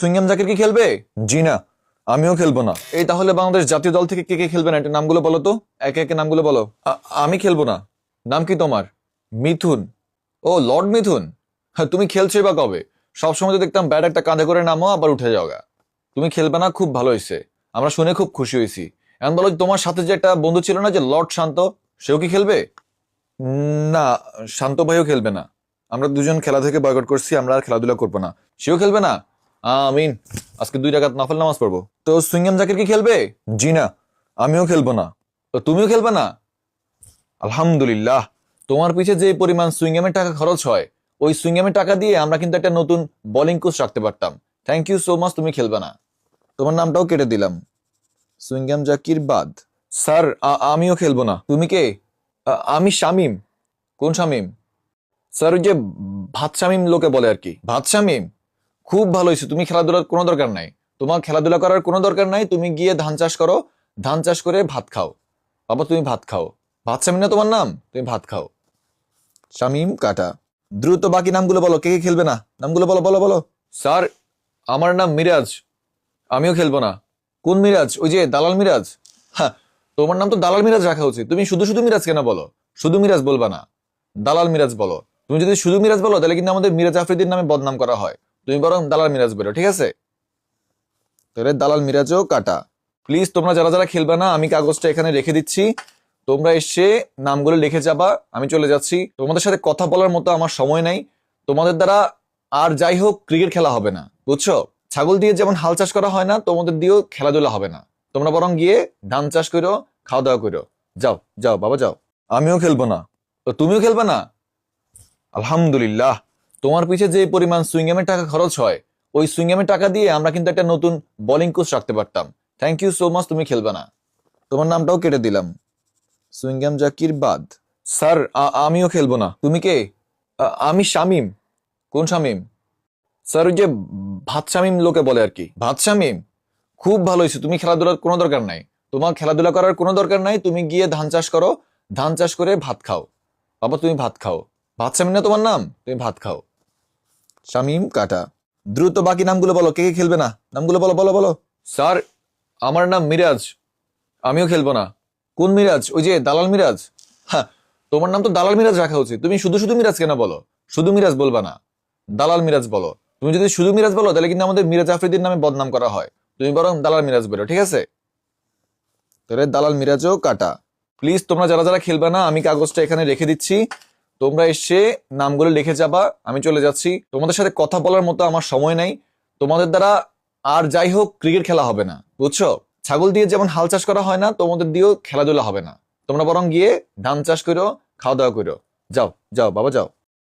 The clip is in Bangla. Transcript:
সুইংগাম জাকির কি খেলবে? জি না, আমিও খেলবো না। এই তাহলে বাংলাদেশ জাতীয় দল থেকে কে কে খেলবে না, এটা নামগুলো বলো তো, একে একে নামগুলো বলো। আমি খেলবো না। নাম কি তোমার? মিথুন। ও, লর্ড মিথুন। হ্যাঁ, তুমি খেলছোই বা কবে? সবসময় তো দেখতাম ব্যাট একটা কাঁধে করে নামো আবার উঠে যাওগা। তুমি খেলবে না, খুব ভালো হয়েছে, আমরা শুনে খুব খুশি হয়েছি। এখন বলো, তোমার সাথে যে একটা বন্ধু ছিল না, যে লর্ড শান্ত, সেও কি খেলবে? না, শান্ত ভাইও খেলবে না। আমরা দুজন খেলা থেকে বয়কট করছি, আমরা আর খেলাধুলা করবো না। সেও খেলবে না। আমিন। আজকে 2 রাকাত নফল নামাজ পড়বো। তো সুইংগাম জাকির কি খেলবে? জি না, আমিও খেলবো না। তো তুমিও খেলবে না? আলহামদুলিল্লাহ। তোমার পিছে যে পরিমাণ সুইংগামের টাকা খরচ হয়, ওই সুইংগামের টাকা দিয়ে আমরা কিন্তু একটা নতুন বোলিং কোচ রাখতে পারতাম। Thank you so much. তুমি খেলবে না, তোমার নামটাও কেটে দিলাম। সুইংগাম জাকির বাদ। স্যার, আমিও খেলবো না। তুমি কে? আমি শামিম। কোন শামিম? স্যার, ওই যে ভাত শামিম লোকে বলে আর কি, ভাত শামিম। খুব ভালো হয়েছে, তুমি খেলাধুলার কোনো দরকার নাই। তোমার খেলাধুলা করার কোনো দরকার নাই, তুমি গিয়ে ধান চাষ করো, ধান চাষ করে ভাত খাও। বাবা, তুমি ভাত খাও। ভাত শামিম না তোমার নাম? তুমি ভাত খাও। শামিম কাটা। দ্রুত বাকি নামগুলো বলো, কে কে খেলবে না, নামগুলো বলো বলো বলো। স্যার, আমার নাম মিরাজ। আমিও খেলবো না। কোন মিরাজ? ওই যে দালাল মিরাজ। হ্যাঁ, তোমার নাম তো দালাল মিরাজ রাখা উচিত। তুমি শুধু শুধু মিরাজ কেন বলো? শুধু মিরাজ বলবা না, দালাল মিরাজ বলো। তুমি যদি শুধু মিরাজ বলো তাহলে কিন্তু আমাদের মিরাজ আফ্রিদির নামে বদনাম করা হয়। তুমি বরং দালাল মিরাজ বলো, ঠিক আছে? তাহলে দালাল মিরাজও কাটা। প্লিজ, তোমরা যারা যারা খেলবে না, আমি কাগজটা এখানে রেখে দিচ্ছি, তোমরা এসে নামগুলো লিখে যাবা। আমি চলে যাচ্ছি, তোমাদের সাথে কথা বলার মতো আমার সময় নাই। তোমাদের দ্বারা আর যাই হোক ক্রিকেট খেলা হবে না, বুঝছো? ছাগল দিয়ে যেমন হাল চাষ করা হয় না, তোমাদের দিয়েও খেলাধুলা হবে না। তোমরা বরং গিয়ে ধান চাষ করো, খাওয়া দাওয়া করো। যাও যাও বাবা, যাও। আমিও খেলবো না। তো তুমিও খেলবে না? আলহামদুলিল্লাহ। তোমার পিছে যে পরিমাণ সুইংগামের টাকা খরচ হয়, ওই সুইংগামের টাকা দিয়ে আমরা কিন্তু একটা নতুন বোলিং কোচ রাখতে পারতাম। Thank you so much. তুমি খেলবে না, তোমার নামটাও কেটে দিলাম। সুইংগাম জাকির বাদ। স্যার, আমিও খেলবো না। তুমি কে? আমি শামিম। কোন শামিম? স্যার, ওই যে ভাত শামিম লোকে বলে আর কি, ভাত শামিম। খুব ভালো হয়েছে, তুমি খেলাধুলার কোনো দরকার নাই। তোমার খেলাধুলা করার কোনো দরকার নাই, তুমি গিয়ে ধান চাষ করো, ধান চাষ করে ভাত খাও। বাবা, তুমি ভাত খাও। ভাত শামিম না তোমার নাম? তুমি ভাত খাও। শামিম কাটা। দ্রুত বাকি নামগুলো বলো, কে কে খেলবে না, নামগুলো বলো বলো বলো। স্যার, আমার নাম মিরাজ। আমিও খেলবো না। কোন মিরাজ? ওই যে দালাল মিরাজ। হ্যাঁ, তোমার নাম তো দালাল মিরাজ রাখা উচিত। তুমি শুধু শুধু মিরাজ কেন বলো? শুধু মিরাজ বলবা না, দালাল মিরাজ বলো। তুমি যদি শুধু মিরাজ বলো তাহলে কিন্তু আমাদের মিরাজ আফ্রিদির নামে বদনাম করা হয়। তুমি বরং দালাল মিরাজ বলো, ঠিক আছে? তাহলে দালাল মিরাজও কাটা। প্লিজ, তোমরা যারা যারা খেলবে না, আমি কাগজটা এখানে রেখে দিচ্ছি, তোমরা এসে নামগুলো লিখে যাবা। আমি চলে যাচ্ছি, তোমাদের সাথে কথা বলার মতো আমার সময় নাই। তোমাদের দ্বারা আর যাই হোক ক্রিকেট খেলা হবে না, বুঝছো? ছাগল দিয়ে যেমন হাল চাষ করা হয় না, তোমাদের দিয়েও খেলাধুলা হবে না। তোমরা বরং গিয়ে ধান চাষ করো, খাওয়া দাওয়া করো। যাও যাও বাবা, যাও।